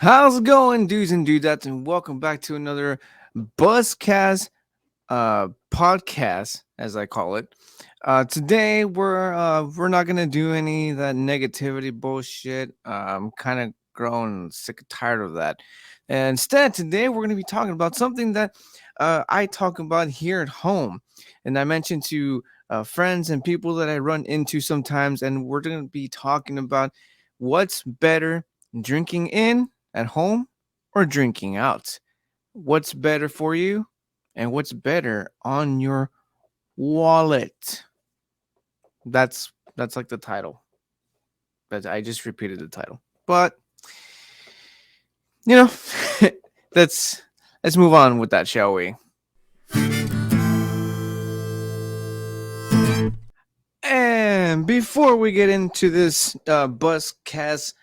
How's it going, dudes and dudettes, and welcome back to another Buzzcast podcast, as I call it. Today we're not gonna do any of that negativity bullshit. I'm kind of grown sick and tired of that. And instead, today we're gonna be talking about something that I talk about here at home, and I mentioned to friends and people that I run into sometimes, and we're gonna be talking about what's better, drinking in at home or drinking out. What's better for you and what's better on your wallet? That's like the title. But I just repeated the title. But you know, let's let's move on with that, shall we? And before we get into this Buzzcast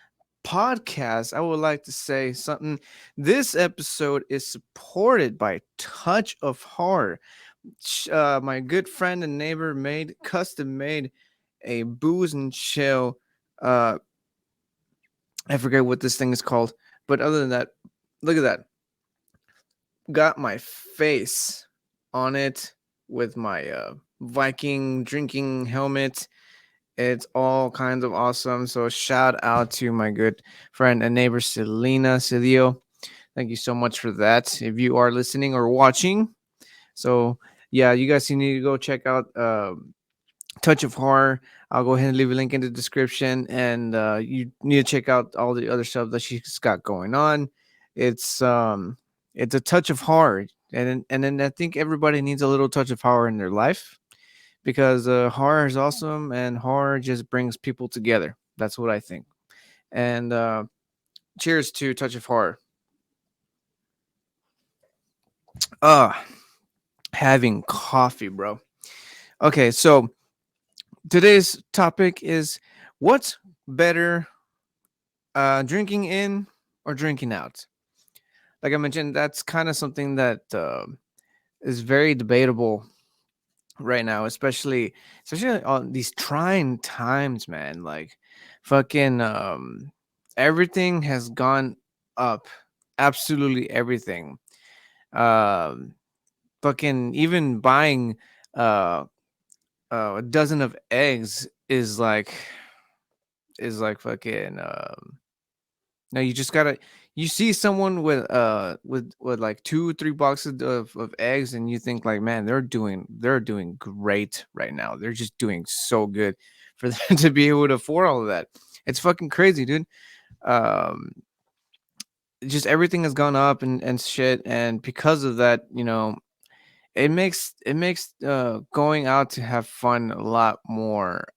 podcast, I would like to say something. This episode is supported by Touch of Horror. My good friend and neighbor custom made a booze and chill. Uh, I forget what this thing is called, but other than that, look at that. Got my face on it with my Viking drinking helmet. It's all kinds of awesome. So shout out to my good friend and neighbor Selena Cedillo. Thank you so much for that. If you are listening or watching, so yeah, you guys need to go check out Touch of Horror. I'll go ahead and leave a link in the description, and you need to check out all the other stuff that she's got going on. It's um, it's a touch of horror, and then I think everybody needs a little touch of horror in their life because horror is awesome, and horror just brings people together. That's what I think. And cheers to Touch of Horror. Uh having coffee, bro. Okay, so today's topic is what's better, drinking in or drinking out. Like I mentioned, that's kind of something that is very debatable right now, especially on these trying times, man. Like fucking everything has gone up, absolutely everything. Um, fucking even buying uh a dozen of eggs is like fucking no, you just gotta you see someone with like 2 3 boxes of eggs and you think like, man, they're doing great right now. They're just doing so good for them to be able to afford all of that. It's fucking crazy, dude. um just everything has gone up and shit, and because of that, it makes going out to have fun a lot more.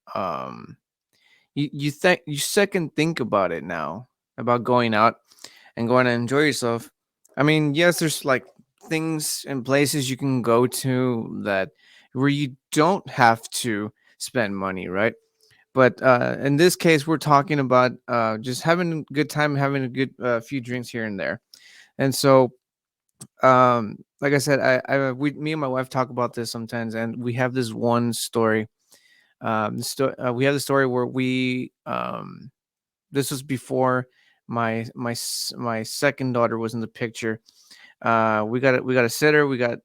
You second think about it now, about going out and going to enjoy yourself. I mean, yes, there's like things and places you can go to that where you don't have to spend money, right? But in this case, we're talking about just having a good time, having a good few drinks here and there. And so, like I said, me and my wife talk about this sometimes, and we have this one story. We have the story where this was before my second daughter was in the picture. We got a sitter. We got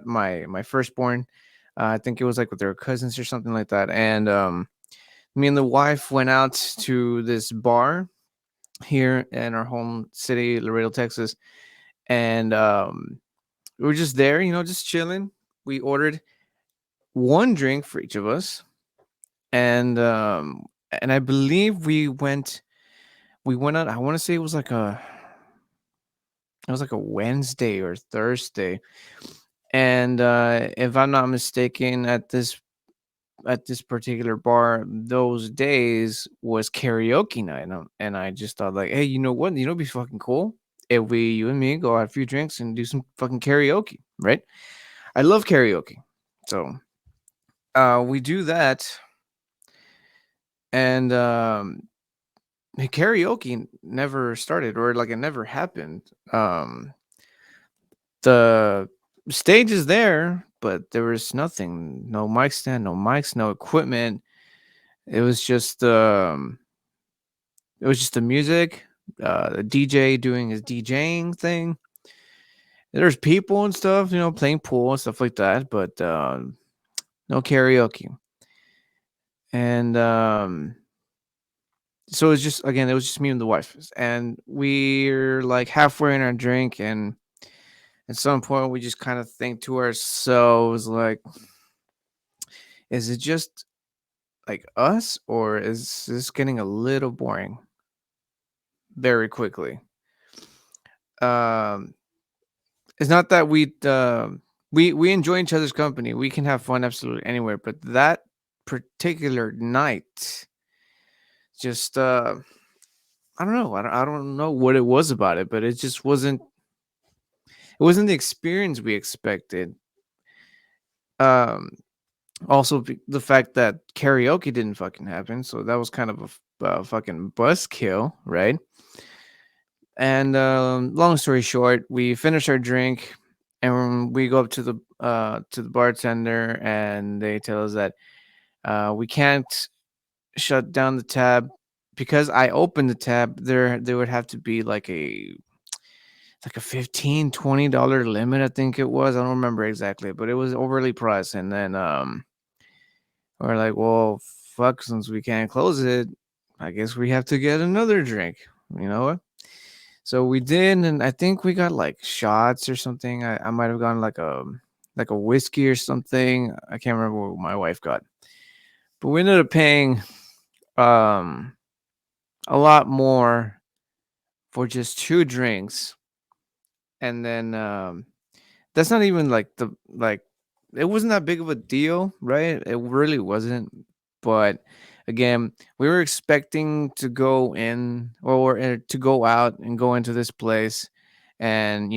my firstborn. I think it was like with their cousins or something like that. And me and the wife went out to this bar here in our home city, Laredo, Texas, and we were just there, just chilling. We ordered one drink for each of us, and I believe we went out. I want to say it was like a Wednesday or Thursday, and if I'm not mistaken, at this particular bar, those days was karaoke night, and I just thought like, hey, you know what? It'd be fucking cool if you and me go have a few drinks and do some fucking karaoke, right? I love karaoke, so we do that, and karaoke never started, or like it never happened. The stage is there, but there was nothing, no mic stand, no mics, no equipment. It was just the music, the DJ doing his DJing thing. There's people and stuff, playing pool and stuff like that, but no karaoke. And so it's just again, it was just me and the wife, and we're like halfway in our drink, and at some point we just kind of think to ourselves like, is it just like us, or is this getting a little boring very quickly? Um, it's not that we enjoy each other's company. We can have fun absolutely anywhere, but that particular night, just I don't know. I don't know what it was about it, but it just wasn't. It wasn't the experience we expected. Um, Also, the fact that karaoke didn't fucking happen, so that was kind of a fucking buzzkill, right? And long story short, we finish our drink, and we go up to the bartender, and they tell us that we can't shut down the tab because I opened the tab. There would have to be like a 15-20 dollar limit, I think it was. I don't remember exactly, but it was overly priced. And then we're like, well, fuck, since we can't close it, I guess we have to get another drink. You know what? So we did, and I think we got like shots or something. I might have gotten like a whiskey or something. I can't remember what my wife got. But we ended up paying um a lot more for just two drinks. And then that's not even like it wasn't that big of a deal, right? It really wasn't. But again, we were expecting to go in or to go out and go into this place, and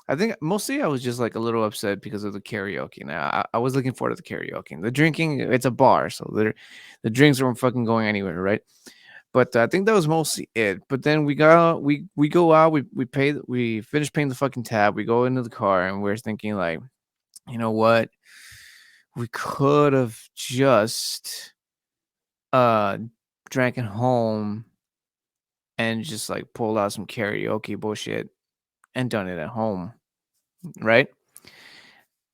I think mostly I was just like a little upset because of the karaoke. Now I was looking forward to the karaoke. The drinking, it's a bar, so the drinks weren't fucking going anywhere, right? But I think that was mostly it. But then we go out, we finish paying the fucking tab. We go into the car, and we're thinking like, you know what? We could have just uh drank at home and just like pulled out some karaoke bullshit and done it at home, right?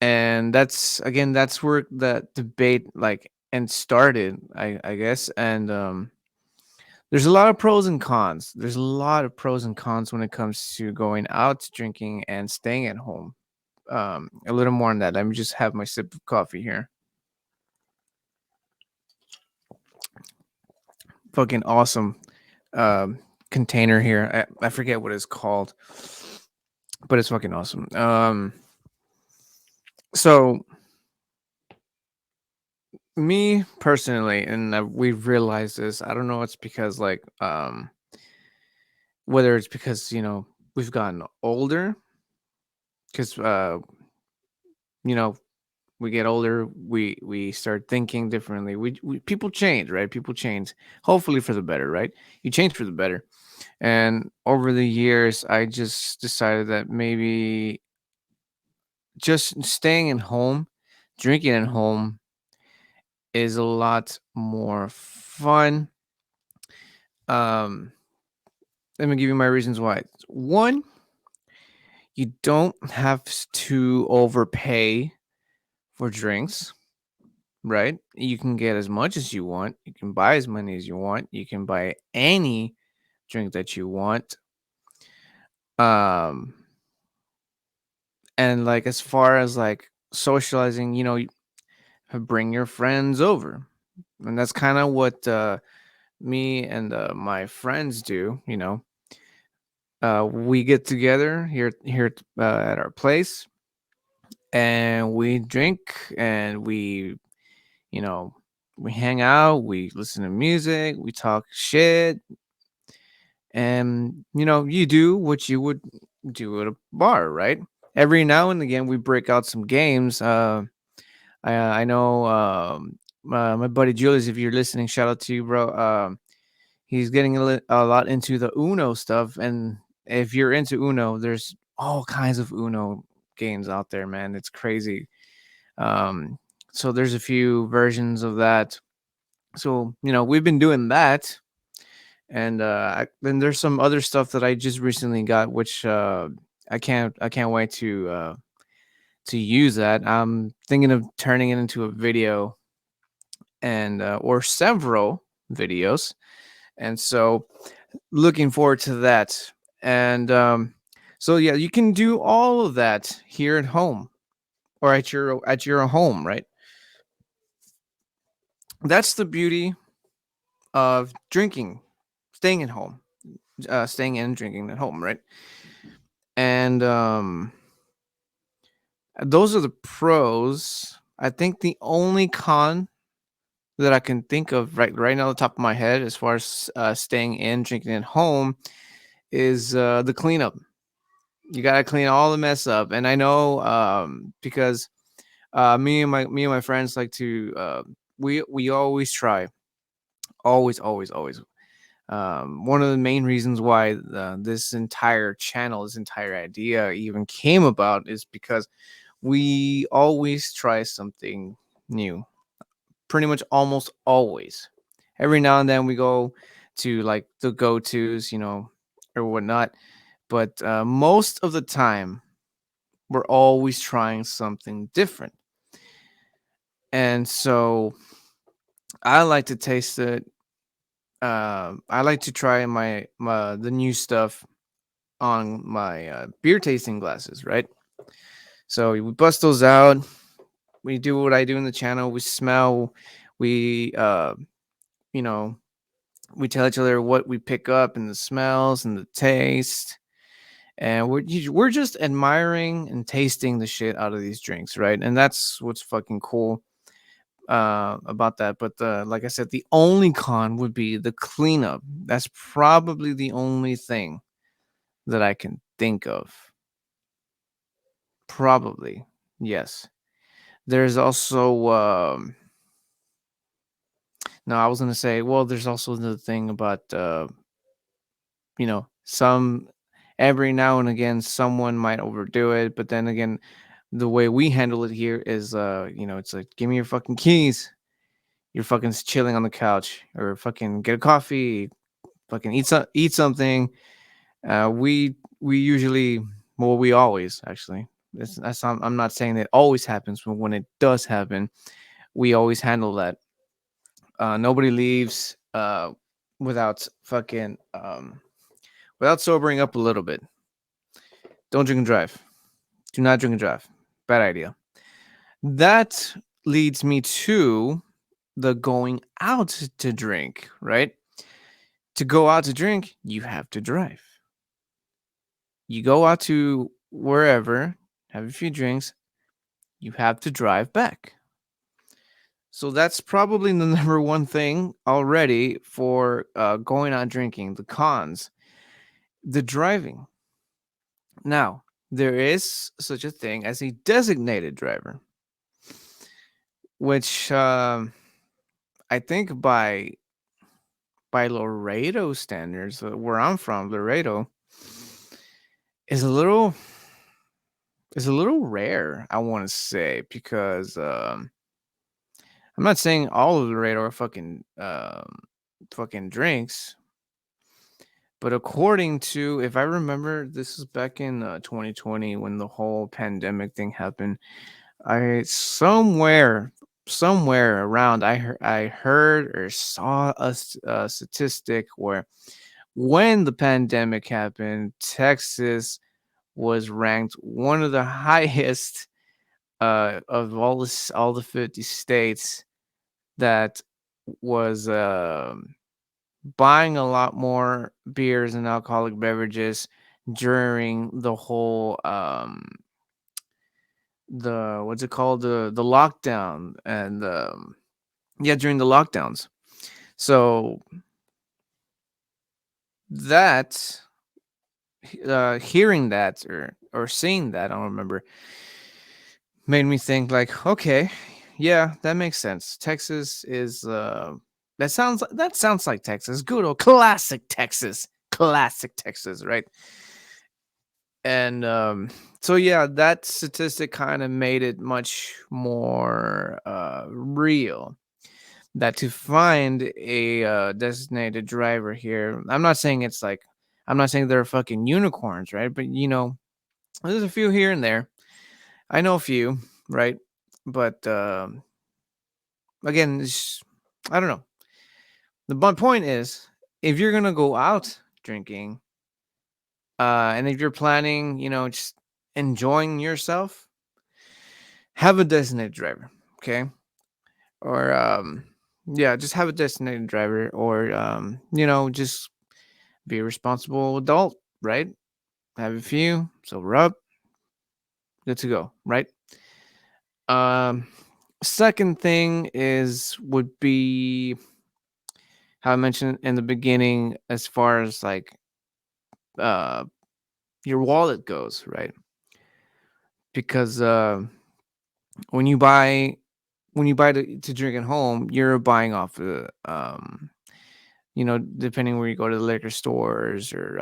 And that's again, that's where the debate like and started, I guess. And there's a lot of pros and cons. There's a lot of pros and cons when it comes to going out drinking and staying at home. A little more on that. Let me just have my sip of coffee here. Fucking awesome container here. I forget what it's called, but it's fucking awesome. So me personally, and we've realized this. I don't know. It's because like whether it's because we've gotten older, because you know we get older, we start thinking differently. We people change, right? People change, hopefully for the better, right? You change for the better. And over the years, I just decided that maybe just staying at home, drinking at home is a lot more fun. Um, Let me give you my reasons why. One, you don't have to overpay for drinks, right? You can get as much as you want. You can buy as many as you want. You can buy any drink that you want. Um, and like as far as like socializing, bring your friends over, and that's kind of what me and my friends do. We get together here at our place, and we drink, and you know we hang out, we listen to music, we talk shit, and you do what you would do at a bar, right? Every now and again we break out some games. I know my buddy Julius, if you're listening, shout out to you, bro. He's getting a lot into the Uno stuff, and if you're into Uno, there's all kinds of Uno games out there, man. It's crazy. Um, so there's a few versions of that. So we've been doing that, And then there's some other stuff that I just recently got, which I can't wait to use that. I'm thinking of turning it into a video and or several videos, and so looking forward to that. And so yeah, you can do all of that here at home or at your home, right? That's the beauty of drinking, staying at home, staying and drinking at home, right? And those are the pros. I think the only con that I can think of right now, on the top of my head, as far as staying in, drinking at home, is the cleanup. You gotta clean all the mess up, and I know because me and my friends like to we always try, always. One of the main reasons why this entire channel, this entire idea even came about is because we always try something new, pretty much almost always. Every now and then we go to like the go tos, or whatnot. But most of the time, we're always trying something different. And so I like to taste it. I like to try my the new stuff on my beer tasting glasses, right? So we bust those out. We do what I do in the channel. We smell. We you know we tell each other what we pick up and the smells and the taste, and we're just admiring and tasting the shit out of these drinks, right? And that's what's fucking cool about that. But like I said, the only con would be the cleanup. That's probably the only thing that I can think of. Probably, yes. There's also no, I was gonna say, well, there's also the thing about some every now and again someone might overdo it, but then again, the way we handle it here is it's like, give me your fucking keys. You're fucking chilling on the couch, or fucking get a coffee, fucking eat something. We usually, well, we always actually. I'm not saying that it always happens, but when it does happen, we always handle that. Nobody leaves without fucking without sobering up a little bit. Don't drink and drive. Do not drink and drive. Bad idea. That leads me to the going out to drink, right? To go out to drink, you have to drive. You go out to wherever, have a few drinks, you have to drive back. So that's probably the number one thing already for going out drinking, the cons, the driving. Now, there is such a thing as a designated driver, which I think by Laredo standards, where I'm from, Laredo is a little rare, I want to say, because I'm not saying all of Laredo are fucking drinks, but according to, if I remember, this is back in 2020 when the whole pandemic thing happened. I somewhere around I heard or saw a statistic where when the pandemic happened, Texas was ranked one of the highest of all the 50 states that was buying a lot more beers and alcoholic beverages during the whole the what's it called, the lockdown, and yeah, during the lockdowns. So that hearing that, or seeing that, I don't remember, made me think like, okay, yeah, that makes sense. Texas is that sounds like Texas, good old classic Texas, right? And so yeah, that statistic kind of made it much more real. that to find a designated driver here, I'm not saying it's like, I'm not saying they're fucking unicorns, right? But there's a few here and there. I know a few, right? But again, I don't know. My point is, if you're gonna go out drinking, and if you're planning, just enjoying yourself, have a designated driver, okay? Or yeah, just have a designated driver, or just be a responsible adult, right? Have a few, so we're up, good to go, right? Um, Second thing would be how I mentioned in the beginning, as far as like uh your wallet goes, right? Because when you buy to drink at home, you're buying off the depending where you go to the liquor stores, or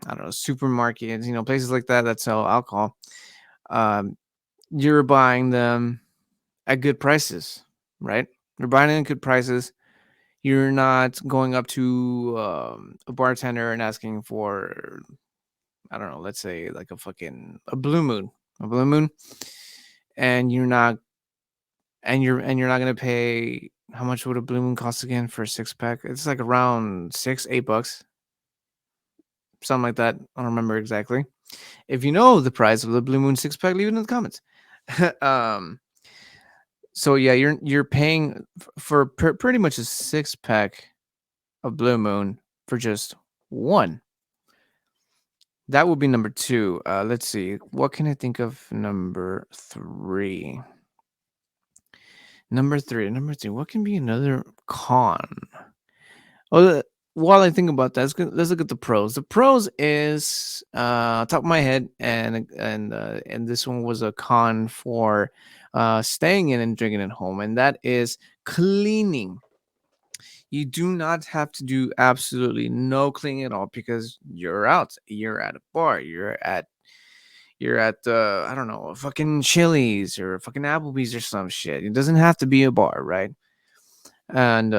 I don't know, supermarkets, places like that sell alcohol. Um, you're buying them at good prices, right? You're buying them at good prices. You're not going up to a bartender and asking for, I don't know, let's say like a blue moon, and you're not gonna pay. How much would a blue moon cost again for a 6 pack? It's like around $6-8, something like that. I don't remember exactly. If you know the price of the blue moon 6 pack, leave it in the comments. um, so yeah, you're paying for pretty much a 6 pack of blue moon for just one. That would be number two. Let's see. What can I think of number three? Number three. What can be another con? Oh, while I think about that, let's look at the pros. The pros is top of my head, and this one was a con for staying in and drinking at home, and that is cleaning. You do not have to do absolutely no cleaning at all, because you're out. You're at a bar. You're at I don't know, a fucking Chili's or a fucking Applebee's or some shit. It doesn't have to be a bar, right? And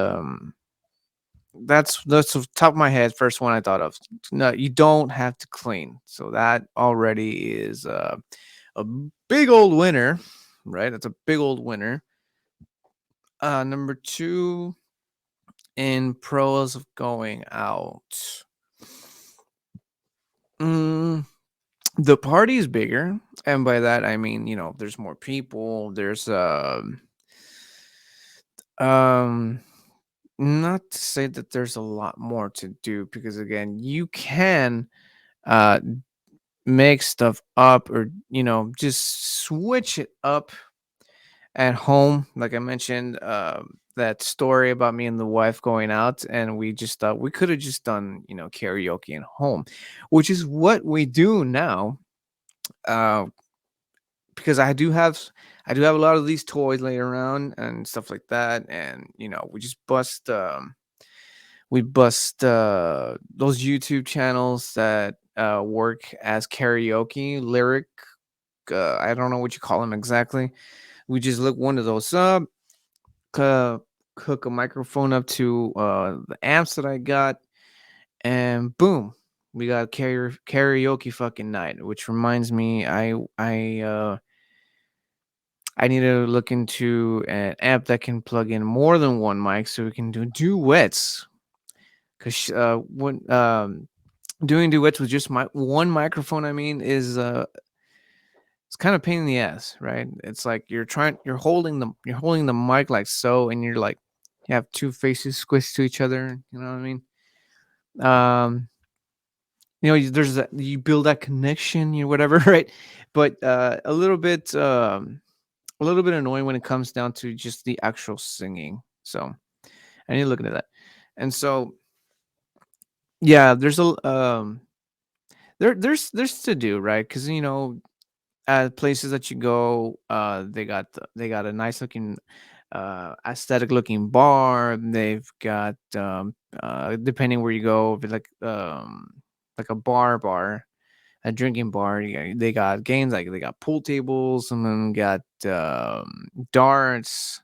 that's the top of my head. First one I thought of. No, you don't have to clean. So that already is a big old winner, right? That's a big old winner. Number two, in pros of going out. Mm, the party is bigger, and by that I mean, there's more people. There's um not to say that there's a lot more to do, because again, you can uh make stuff up, or just switch it up at home. Like I mentioned, that story about me and the wife going out, and we just thought we could have just done karaoke at home, which is what we do now. uh because I do have a lot of these toys laying around and stuff like that, and we just bust those YouTube channels that work as karaoke lyric. I don't know what you call them exactly. We just look one of those up, uh, hook a microphone up to the amps that I got, and boom, we got karaoke fucking night. Which reminds me, I need to look into an app that can plug in more than one mic, so we can do duets. Because when doing duets with just my one microphone, I mean, is it's kind of pain in the ass, right? It's like you're holding the mic like so, and you're like, you have two faces squished to each other. You know what I mean? Um, there's that, you build that connection, whatever, right? But a little bit annoying when it comes down to just the actual singing. So I need to look into that. And so yeah, there's to do, right? Because at places that you go, they got a nice looking, aesthetic looking bar. They've got depending where you go, if it's like a bar, a drinking bar. They got games, like they got pool tables, and then got darts.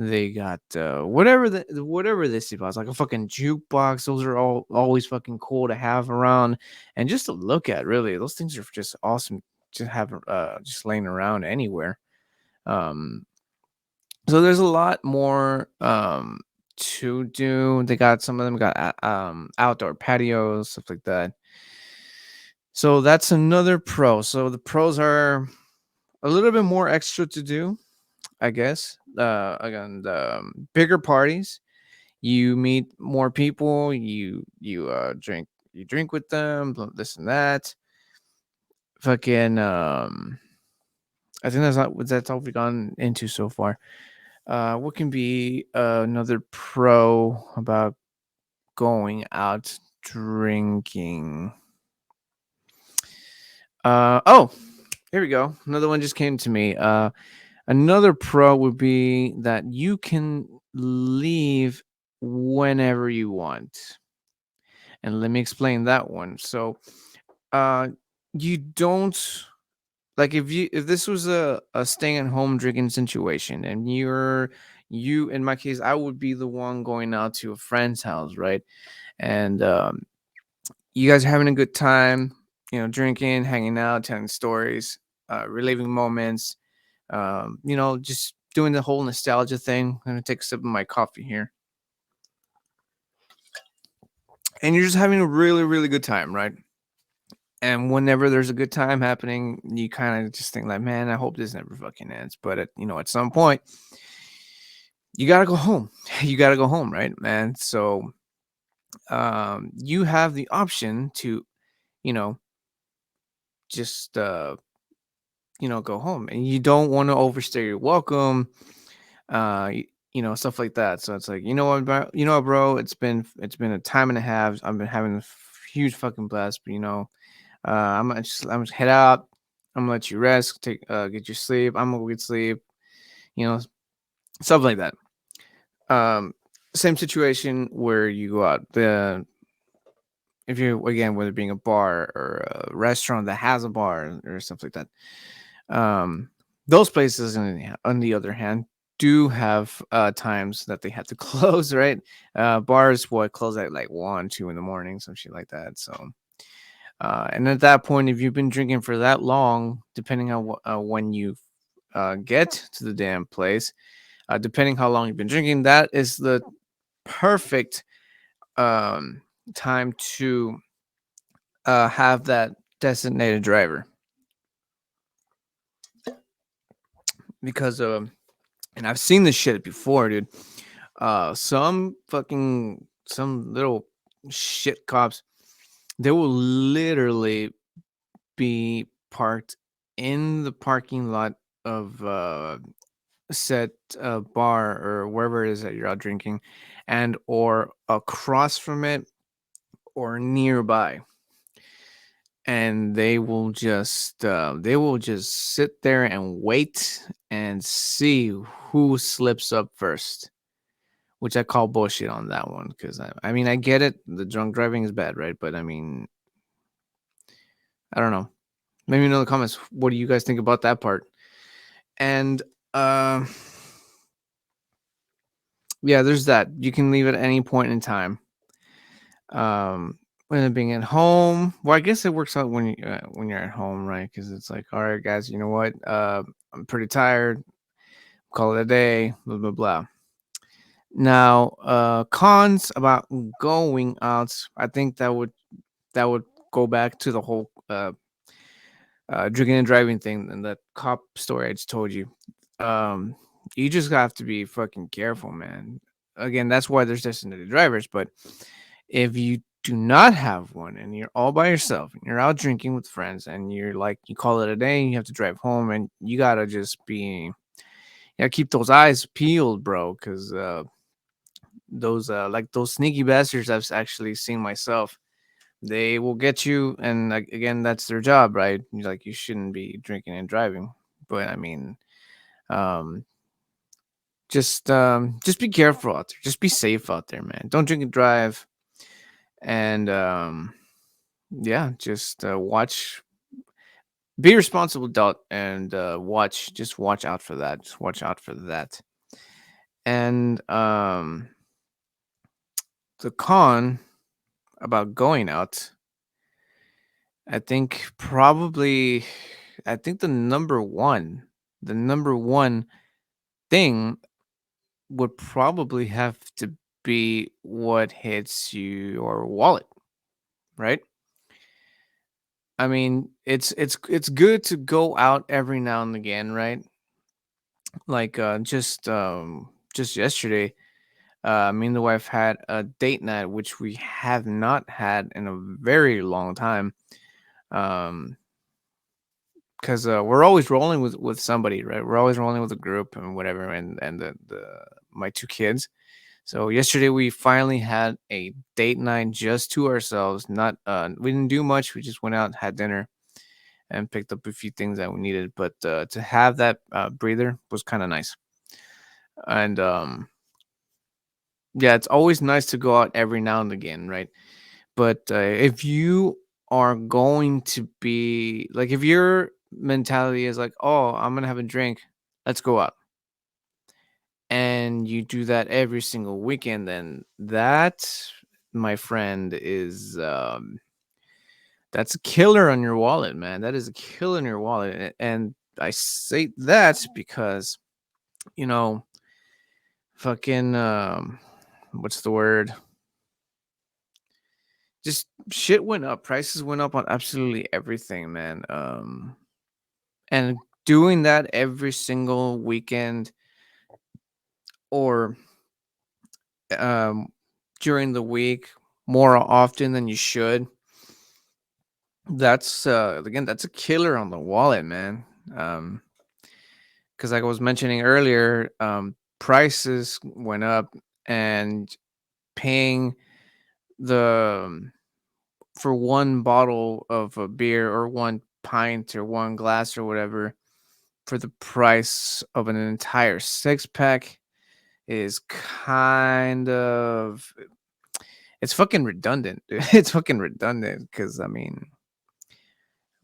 They got whatever they see about, like a fucking jukebox. Those are all always fucking cool to have around and just to look at. Really, those things are just awesome to have just laying around anywhere. Um, so there's a lot more to do. They got some of them got outdoor patios, stuff like that. So that's another pro. So the pros are a little bit more extra to do, I guess. Again, the bigger parties, you meet more people, you drink with them, this and that. Fucking I think that's all we've gone into so far. What can be another pro about going out drinking? Oh, here we go. Another one just came to me. Another pro would be that you can leave whenever you want. And let me explain that one. So, uh, you don't like if this was a staying at home drinking situation and you in my case I would be the one going out to a friend's house, right? And you guys are having a good time, drinking, hanging out, telling stories, reliving moments, just doing the whole nostalgia thing. I'm gonna take a sip of my coffee here. And you're just having a really, really good time, right? And whenever there's a good time happening, you kind of just think like, man, I hope this never fucking ends. But at some point, you gotta go home. You gotta go home, right, man? So you have the option to, you know, just go home, and you don't want to overstay your welcome, stuff like that. So it's like, bro, it's been a time and a half. I've been having a huge fucking blast, but I'm gonna head out. I'm gonna let you rest, get your sleep. I'm gonna go get sleep, you know, stuff like that. Um, Same situation where you go out. If you again, whether being a bar or a restaurant that has a bar or something like that, those places on the other hand do have times that they have to close, right? Bars close at like 1, 2 in the morning, some shit like that. So and at that point, if you've been drinking for that long, depending on when you get to the damn place, depending how long you've been drinking, that is the perfect um, time to have that designated driver. Because, and I've seen this shit before, dude. Some little shit cops, they will literally be parked in the parking lot of said bar or wherever it is that you're out drinking, and or across from it or nearby, and they will just sit there and wait and see who slips up first, which I call bullshit on that one. Because I mean, I get it, the drunk driving is bad, right? But I mean, I don't know. Maybe in the comments, what do you guys think about that part? And uh yeah, there's that. You can leave at any point in time. When it being at home, well, I guess it works out when you're at home, right? Because it's like, all right, guys, you know what? I'm pretty tired. Call it a day. Blah blah blah. Now, cons about going out. I think that would go back to the whole drinking and driving thing and that cop story I just told you. Um, you just have to be fucking careful, man. Again, that's why there's designated drivers. But if you do not have one and you're all by yourself and you're out drinking with friends and you call it a day and you have to drive home, and you gotta just keep those eyes peeled, bro, because those sneaky bastards I've actually seen myself. They will get you, and like again, that's their job, right? Like, you shouldn't be drinking and driving, but I mean, um, just be careful out there. Just be safe out there, man. Don't drink and drive, and yeah, just be a responsible adult, and watch out for that. Just watch out for that. And the con about going out, I think probably, I think the number one thing would probably have to be what hits your wallet, right? I mean, it's good to go out every now and again, right? Like just yesterday, me and the wife had a date night, which we have not had in a very long time. Um, because we're always rolling with somebody, right? We're always rolling with a group and whatever, and the my two kids. So yesterday we finally had a date night just to ourselves. Not we didn't do much. We just went out, had dinner, and picked up a few things that we needed. But to have that breather was kind of nice. And yeah, it's always nice to go out every now and again, right? But if you are going to be like, if your mentality is like, oh, I'm gonna have a drink, let's go out, and you do that every single weekend, then that, my friend, is that's a killer on your wallet, man. That is a killer in your wallet. And I say that because, you know, fucking what's the word? Just shit went up. Prices went up on absolutely everything, man. And doing that every single weekend or um during the week more often than you should, that's again, that's a killer on the wallet, man. Because like I was mentioning earlier, prices went up, and paying the for one bottle of a beer or one pint or one glass or whatever for the price of an entire six pack is kind of, it's fucking redundant. Dude. It's fucking redundant because I mean,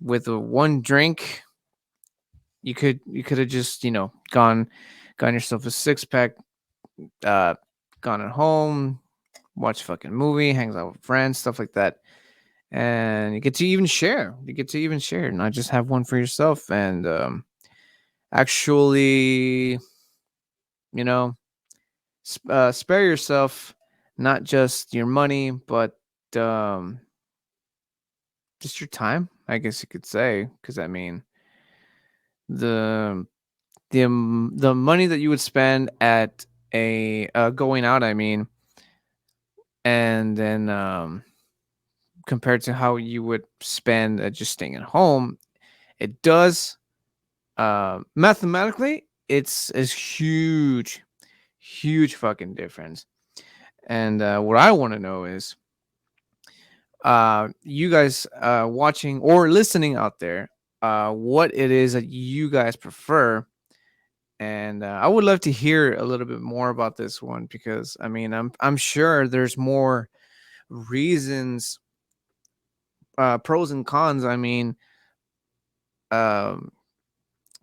with a one drink, you could have just, gone yourself a six pack, uh, gone at home, watch a fucking movie, hangs out with friends, stuff like that. And you get to even share. You get to even share, not just have one for yourself. And actually, you know, spare yourself not just your money, but um, just your time. I guess you could say, because I mean, the the money that you would spend at a going out, I mean, and then compared to how you would spend just staying at home, it does mathematically, it's a huge, huge fucking difference. And what I want to know is, you guys watching or listening out there, what it is that you guys prefer. And I would love to hear a little bit more about this one, because I mean, I'm sure there's more reasons, pros and cons. I mean, um,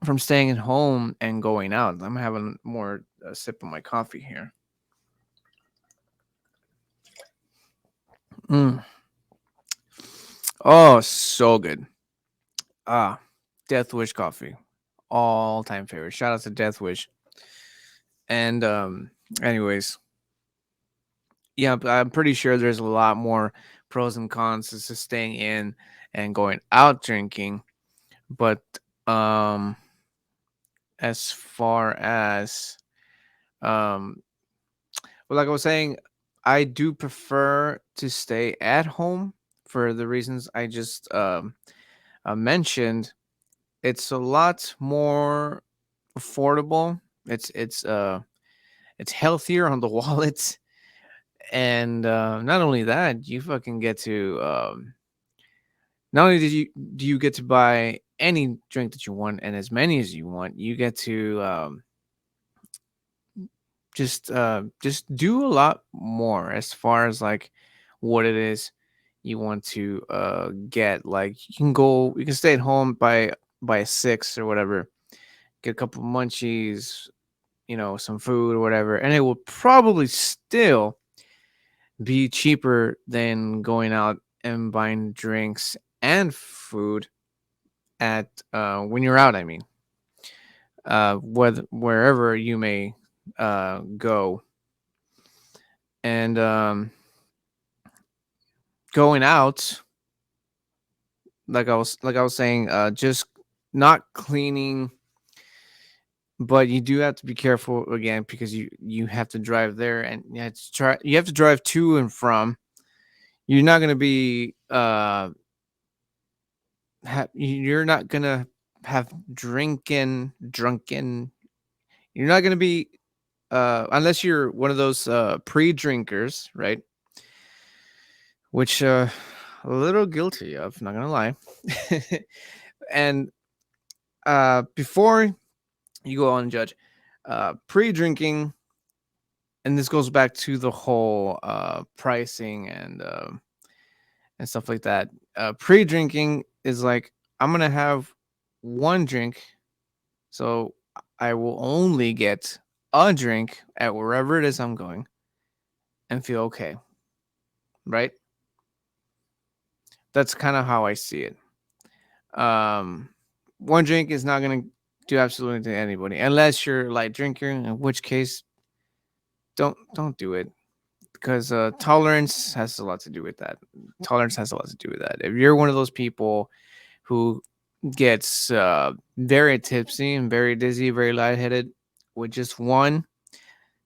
from staying at home and going out. I'm having more sip of my coffee here. Mm. Oh, so good. Ah, Death Wish coffee, all time favorite. Shout out to Death Wish. And anyways, yeah, but I'm pretty sure there's a lot more pros and cons to staying in and going out drinking. But um, as far as um, well, like I was saying, I do prefer to stay at home for the reasons I just mentioned. It's a lot more affordable. It's healthier on the wallet, and not only that, you fucking get to not only do you get to buy any drink that you want and as many as you want, you get to just do a lot more as far as like what it is you want to get. Like you can stay at home by 6 or whatever, get a couple munchies, some food or whatever, and it will probably still be cheaper than going out and buying drinks and food at when you're out. I mean, wherever you may go, and going out, like I was saying, just not cleaning, but you do have to be careful again because you have to drive there, and you have to drive to and from. You're not gonna be you're not gonna have drunken. You're not gonna be unless you're one of those pre-drinkers, right? Which a little guilty of, not gonna lie. And before you go on and judge, pre-drinking, and this goes back to the whole pricing and stuff like that. Pre-drinking is like, I'm gonna have one drink, so I will only get a drink at wherever it is I'm going and feel okay, right? That's kind of how I see it. Um, One drink is not gonna do absolutely to anybody unless you're a light drinker, in which case don't do it, because tolerance has a lot to do with that. Tolerance has a lot to do with that. If you're one of those people who gets very tipsy and very dizzy, very lightheaded with just one,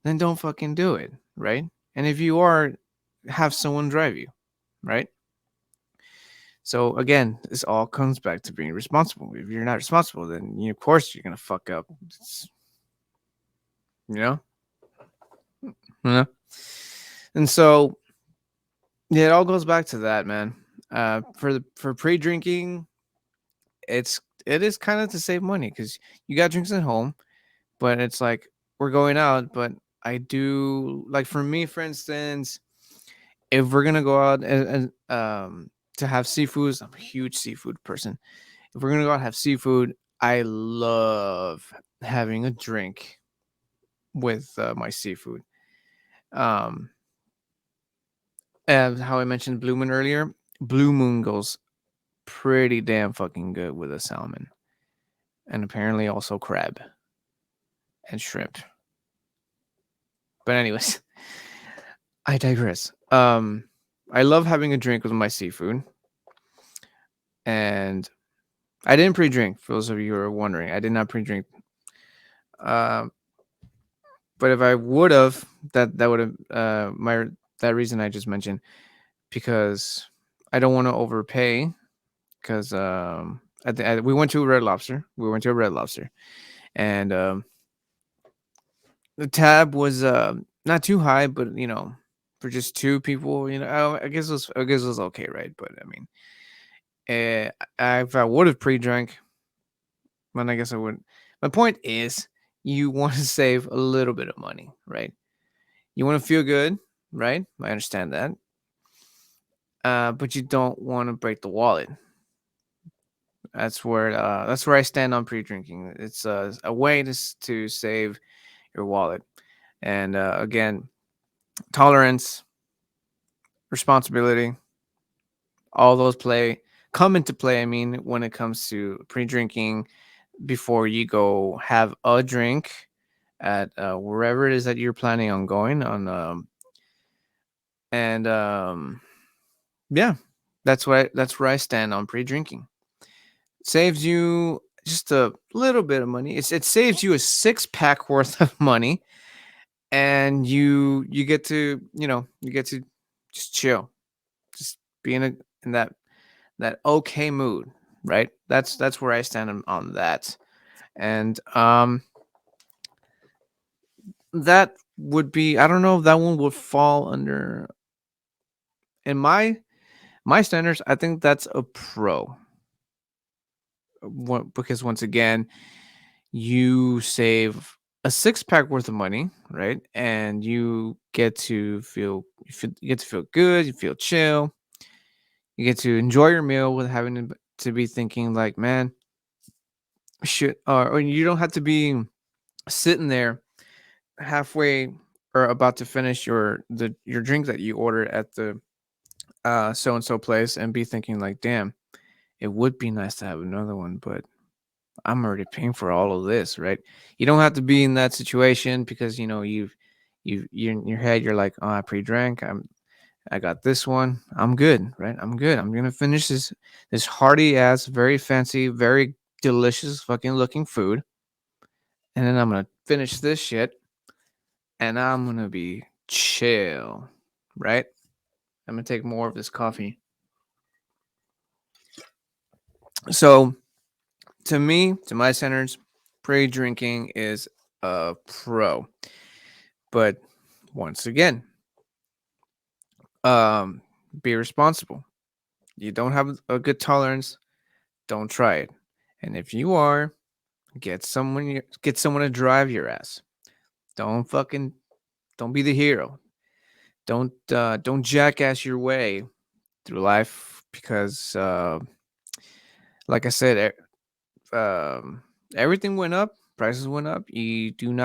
then don't fucking do it, right? And if you are, have someone drive you, right? So again, this all comes back to being responsible. If you're not responsible, then of course you're gonna fuck up. You know, you know. And so yeah, it all goes back to that, man. For pre-drinking, it is kind of to save money because you got drinks at home, but it's like we're going out. But I do, like, for me, for instance, if we're gonna go out and to have seafoods, I'm a huge seafood person. If we're gonna go out and have seafood, I love having a drink with my seafood. Um, and how I mentioned Blue Moon earlier, Blue Moon goes pretty damn fucking good with a salmon, and apparently also crab and shrimp. But anyways, I digress. I love having a drink with my seafood, and I didn't pre-drink. For those of you who are wondering, I did not pre-drink. Um, but if I would have, that would have my that reason I just mentioned, because I don't want to overpay. Because we went to a Red Lobster. We went to a Red Lobster, and the tab was not too high, but for just two people, I guess it was okay, right? But I mean, if I would have pre-drank, then I guess I would. My point is, you want to save a little bit of money, right? You want to feel good, right? I understand that. But you don't want to break the wallet. That's where I stand on pre-drinking. It's a way to save your wallet, and again, tolerance, responsibility, all those come into play. I mean, when it comes to pre-drinking, before you go have a drink at wherever it is that you're planning on going on, and yeah, that's where I stand on pre-drinking. It saves you just a little bit of money. It saves you a 6-pack worth of money, and you get to just chill, just be in that okay mood, right? That's where I stand on that. And that would be, I don't know if that one would fall under, in my standards, I think that's a pro. Because once again, you save a 6-pack worth of money, right? And you get to feel good, you feel chill, you get to enjoy your meal with having to be thinking like, man, should or you don't have to be sitting there halfway or about to finish your drink that you ordered at the so and so place and be thinking like, damn, it would be nice to have another one, but I'm already paying for all of this, right? You don't have to be in that situation because you're in your head, you're like, oh, I pre-drank, I got this one, I'm good, right? I'm good. I'm gonna finish this hearty ass, very fancy, very delicious fucking looking food, and then I'm gonna finish this shit, and I'm gonna be chill, right? I'm gonna take more of this coffee. So to me, to my standards, pre-drinking is a pro. But once again, um, be responsible. You don't have a good tolerance, don't try it. And if you are, get someone to drive your ass. Don't fucking don't be the hero. Don't jackass your way through life because like I said, everything went up, prices went up. You don't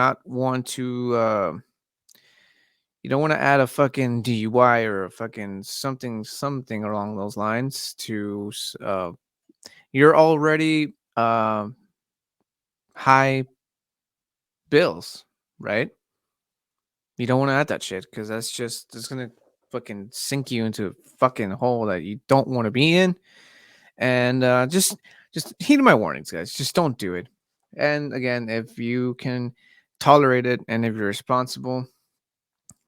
want to add a fucking DUI or a fucking something along those lines to you're already high bills, right? You don't want to add that shit because it's gonna fucking sink you into a fucking hole that you don't want to be in. And just heed my warnings, guys. Just don't do it. And again, if you can tolerate it and if you're responsible,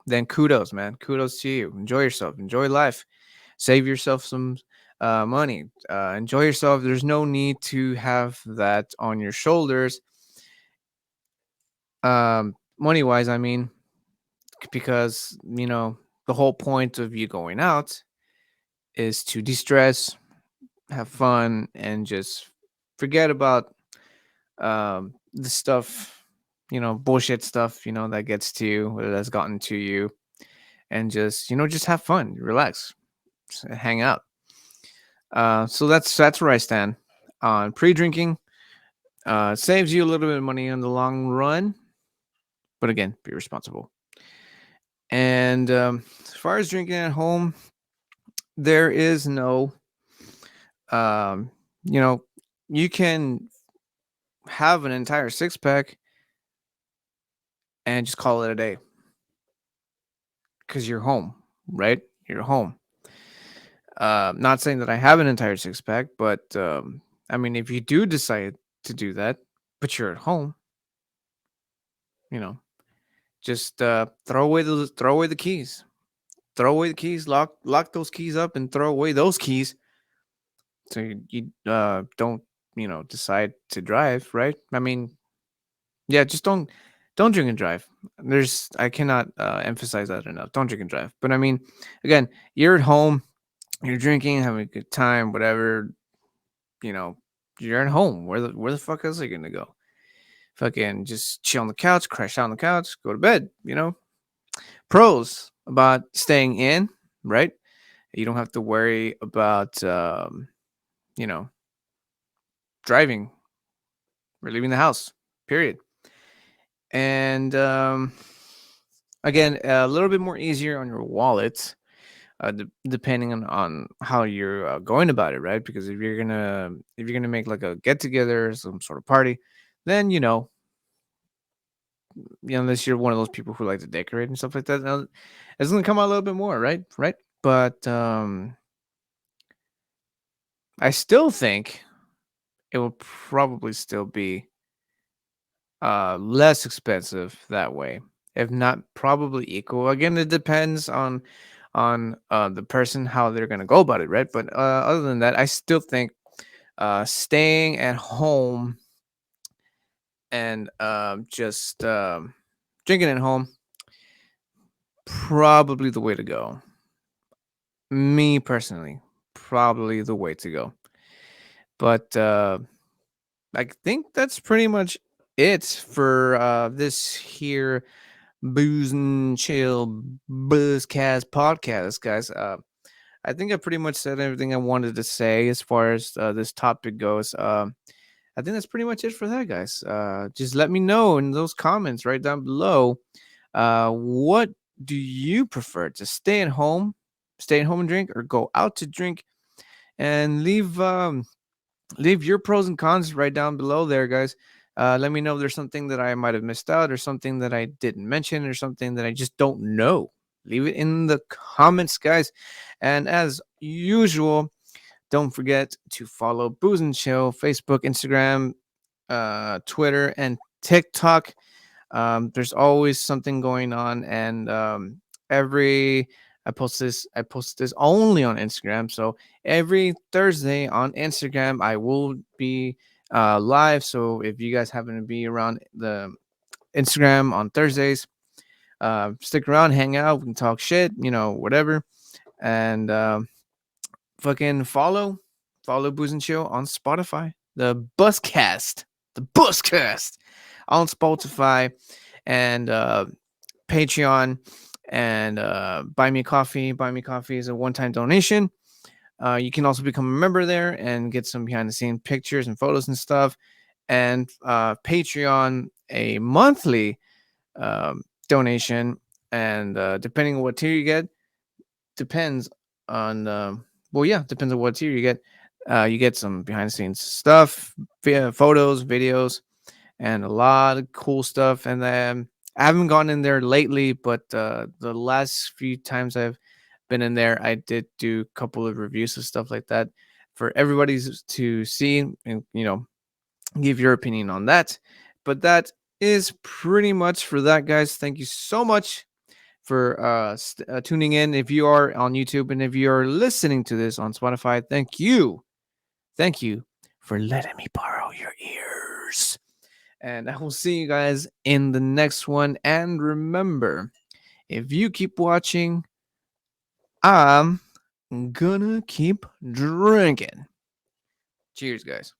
then kudos, man. Kudos to you. Enjoy yourself. Enjoy life. Save yourself some money. Enjoy yourself. There's no need to have that on your shoulders. Money wise, I mean, because, the whole point of you going out is to de stress, have fun, and just forget about the stuff, bullshit stuff, that gets to you, or that's gotten to you, and just have fun, relax, hang out. So that's where I stand on pre-drinking. Saves you a little bit of money in the long run, but again, be responsible. And as far as drinking at home, there is no, um, you know, you can have an entire six pack and just call it a day because you're home, right? You're home. Not saying that I have an entire six pack, but I mean, if you do decide to do that, but you're at home, you know, just throw away the keys, throw away the keys, lock those keys up, and throw away those keys. So you don't decide to drive, right? I mean, yeah, just don't drink and drive. I cannot emphasize that enough. Don't drink and drive. But I mean, again, you're at home, you're drinking, having a good time, whatever. You know, you're at home. Where the fuck else are you gonna go? Fucking just chill on the couch, crash out on the couch, go to bed. Pros about staying in, right? You don't have to worry about you know driving or leaving the house. Period. And again, a little bit more easier on your wallet, depending on how you're going about it, right? Because if you're gonna make like a get together, some sort of party, then unless you're one of those people who like to decorate and stuff like that, it's gonna come out a little bit more, right? Right. But I still think it will probably still be less expensive that way, if not probably equal. Again, it depends on the person how they're gonna go about it, right? But other than that, I still think staying at home and just drinking at home probably the way to go. Me personally, probably the way to go. But I think that's pretty much it for this here Booze and Chill Buzzcast podcast, guys. I think I pretty much said everything I wanted to say as far as this topic goes. I think that's pretty much it for that, guys. Just let me know in those comments right down below. What do you prefer, to stay at home and drink, or go out to drink? And leave your pros and cons right down below there, guys. Let me know if there's something that I might have missed out, or something that I didn't mention, or something that I just don't know. Leave it in the comments, guys. And as usual, don't forget to follow Booze and Chill, Facebook, Instagram, Twitter, and TikTok. There's always something going on, and every I post this only on Instagram. So every Thursday on Instagram, I will be live. So if you guys happen to be around the Instagram on Thursdays, stick around, hang out, we can talk shit, whatever. And fucking follow Booze and Chill on Spotify, the Buzzcast on Spotify, and Patreon, and buy me coffee. Buy me coffee is a one-time donation. You can also become a member there and get some behind-the-scene pictures and photos and stuff. And Patreon, a monthly donation, and depending on what tier you get, depends on depends on what tier you get. You get some behind the scenes stuff, via photos, videos, and a lot of cool stuff. And then I haven't gone in there lately, but the last few times I've been in there, I did do a couple of reviews of stuff like that for everybody to see, and give your opinion on that. But that is pretty much for that, guys. Thank you so much for tuning in. If you are on YouTube, and if you are listening to this on Spotify, thank you for letting me borrow your ears. And I will see you guys in the next one. And remember, if you keep watching, I'm gonna keep drinking. Cheers, guys.